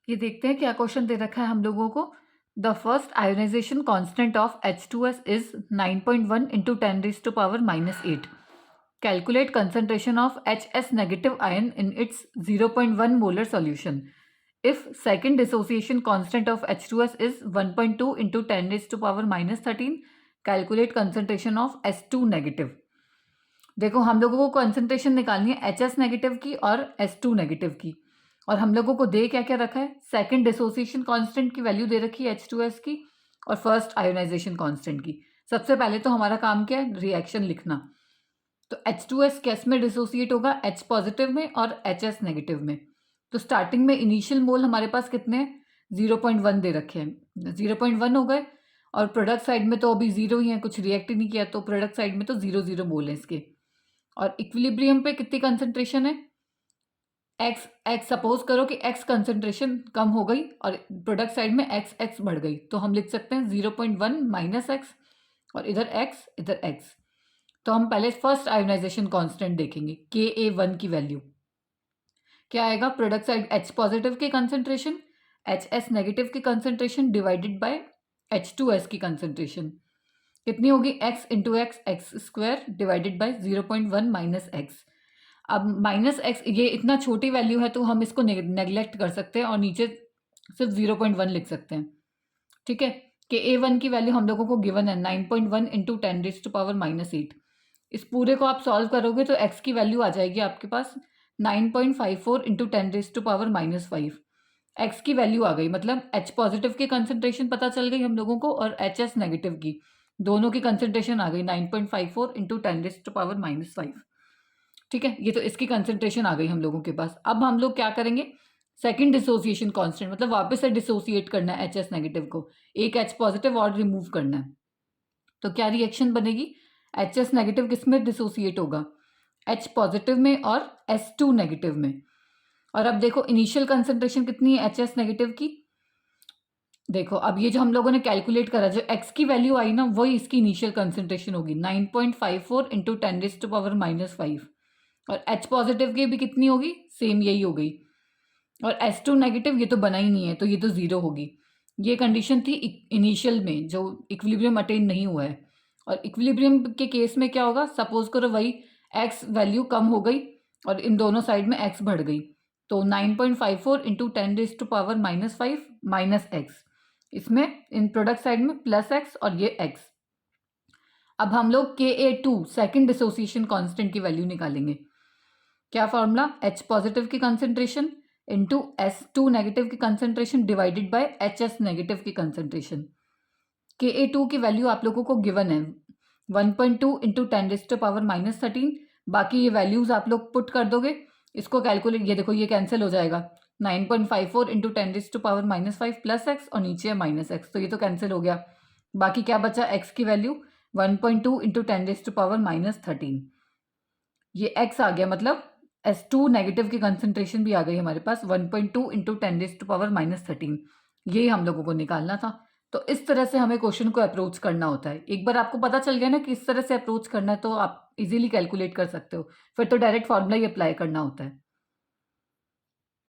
ये देखते हैं क्या क्वेश्चन दे रखा है हम लोगों को। The first ionization constant of H2S is 9.1 into 10⁻⁻8। Calculate concentration of HS negative ion in its 0.1 molar solution. If second dissociation constant of H2S is 1.2 into 10⁻⁻13, calculate concentration of S2 negative. देखो हम लोगों को concentration निकालनी है HS negative की और S2 negative की, और हम लोगों को दे क्या क्या रखा है, सेकंड डिसोसिएशन कांस्टेंट की वैल्यू दे रखी है H2S की, और फर्स्ट आयोनाइजेशन कांस्टेंट की। सबसे पहले तो हमारा काम क्या है, रिएक्शन लिखना। तो H2S किस में डिसोसिएट होगा, H पॉजिटिव में और HS नेगेटिव में। तो स्टार्टिंग में इनिशियल मोल हमारे पास कितने हैं, 0.1 दे रखे हैं, 0.1 हो गए। और प्रोडक्ट साइड में तो अभी 0 ही है, कुछ रिएक्ट ही नहीं किया, तो प्रोडक्ट साइड में तो 0 मोल है इसके। और इक्विलिब्रियम पे कितनी कंसंट्रेशन है, एक्स एक्स, सपोज करो कि एक्स कंसंट्रेशन कम हो गई और प्रोडक्ट साइड में एक्स एक्स बढ़ गई, तो हम लिख सकते हैं 0.1 माइनस एक्स, और इधर एक्स इधर एक्स। तो हम पहले फर्स्ट आयोनाइजेशन कांस्टेंट देखेंगे, Ka1 की वैल्यू क्या आएगा, प्रोडक्ट साइड H पॉजिटिव की कंसंट्रेशन, HS नेगेटिव की कंसंट्रेशन डिवाइडेड बाय H2S की कंसंट्रेशन कितनी होगी, x into x, x square divided by 0.1 minus x. अब माइनस एक्स ये इतना छोटी वैल्यू है तो हम इसको नेग्लेक्ट कर सकते हैं और नीचे सिर्फ 0.1 लिख सकते हैं। ठीक है, कि A1 की वैल्यू हम लोगों को गिवन है 9.1 इंटू 10⁻⁻8। इस पूरे को आप सॉल्व करोगे तो x की वैल्यू आ जाएगी आपके पास 9.54 इंटू 10⁻⁻5। एक्स की वैल्यू आ गई, मतलब H पॉजिटिव की कंसंट्रेशन पता चल गई हम लोगों को, और HS नेगेटिव की, दोनों की कंसंट्रेशन आ गई 9.54 इंटू 10⁻⁻5। ठीक है, ये तो इसकी कंसंट्रेशन आ गई हम लोगों के पास। अब हम लोग क्या करेंगे, सेकंड डिसोसिएशन कांस्टेंट, मतलब वापस से डिसोसिएट करना है HS नेगेटिव को, एक H पॉजिटिव और रिमूव करना है। तो क्या रिएक्शन बनेगी, HS नेगेटिव किस में डिसोसिएट होगा, H पॉजिटिव में और S2 नेगेटिव में। और अब देखो इनिशियल कंसंट्रेशन कितनी है HS नेगेटिव की, देखो अब ये जो हम लोगों ने कैलकुलेट करा, जो x की वैल्यू आई ना वही इसकी इनिशियल कंसंट्रेशन होगी 9.54 इंटू 10⁻⁻5। और H पॉजिटिव की भी कितनी होगी, सेम यही हो गई। और S2 नेगेटिव ये तो बना ही नहीं है, तो ये तो जीरो होगी। ये कंडीशन थी इनिशियल में जो इक्विलिब्रियम अटेन नहीं हुआ है। और इक्विलिब्रियम के केस में क्या होगा, सपोज करो वही x वैल्यू कम हो गई और इन दोनों साइड में x बढ़ गई, तो 9.54 इंटू 10⁻⁻5 माइनस एक्स, इसमें इन प्रोडक्ट साइड में प्लस एक्स और ये एक्स। अब हम लोग Ka2 सेकेंड डिसोसिएशन कांस्टेंट की वैल्यू निकालेंगे। क्या फॉर्मूला, H पॉजिटिव की कंसंट्रेशन इंटू S2 नेगेटिव की concentration divided by HS negative की कंसंट्रेशन। Ka2 की वैल्यू आप लोगों को गिवन है 1.2 इंटू 10⁻⁻13। बाकी ये वैल्यूज आप लोग पुट कर दोगे, इसको कैलकुलेट, ये देखो ये कैंसिल हो जाएगा, 9.54 इंटू 10⁻⁻5 प्लस एक्स और नीचे है माइनस एक्स, तो ये तो कैंसिल हो गया। बाकी क्या बचा, एक्स की वैल्यू 1.2 इंटू 10⁻⁻13। ये एक्स आ गया, मतलब S2 नेगेटिव की कंसंट्रेशन भी आ गई हमारे पास 1.2 इंटू 10⁻⁻13। ये हम लोगों को निकालना था। तो इस तरह से हमें क्वेश्चन को अप्रोच करना होता है। एक बार आपको पता चल गया ना कि इस तरह से अप्रोच करना है तो आप इजीली कैलकुलेट कर सकते हो, फिर तो डायरेक्ट फॉर्मूला ही अप्लाई करना होता है।